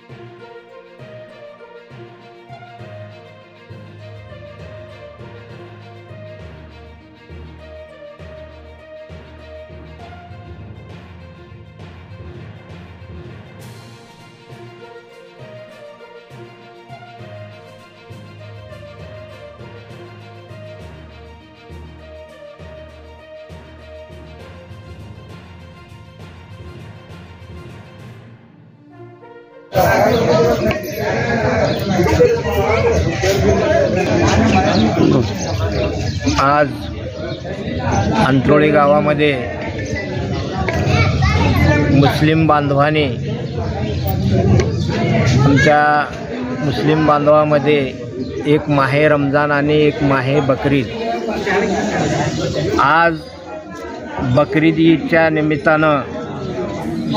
आज अंत्रोळी गावामध्ये मुस्लिम बांधवांनी आमच्या मुस्लिम बांधवांमध्ये एक माहे रमजान आणि एक माहे बकरीद। आज बकरीद ईदच्या निमित्तानं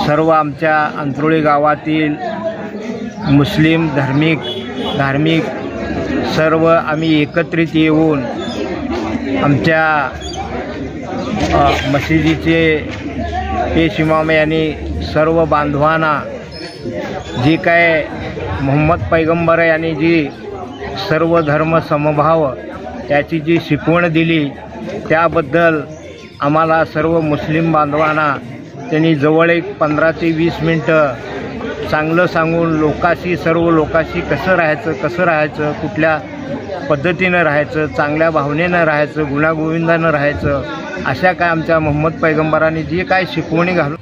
सर्व आमच्या अंत्रोळी गावातील मुस्लिम धार्मिक सर्व आम्ही एकत्रित येऊन आमच्या मशिदीचे पेश इमाम यांनी सर्व बांधवांना जी काय मोहम्मद पैगंबर यांनी जी सर्व धर्म समभाव याची जी शिकवण दिली त्याबद्दल आम्हाला सर्व मुस्लिम बांधवांना त्यांनी जवळ एक 15 ते 20 मिनटं चांगलं सांगून सर्व लोकांशी कसं राहायचं, कुठल्या पद्धतीनं राहायचं, चांगल्या भावनेनं राहायचं, गुण्यागोविंदानं राहायचं, अशा काय आमच्या मोहम्मद पैगंबरांनी जी काय शिकवणी घालून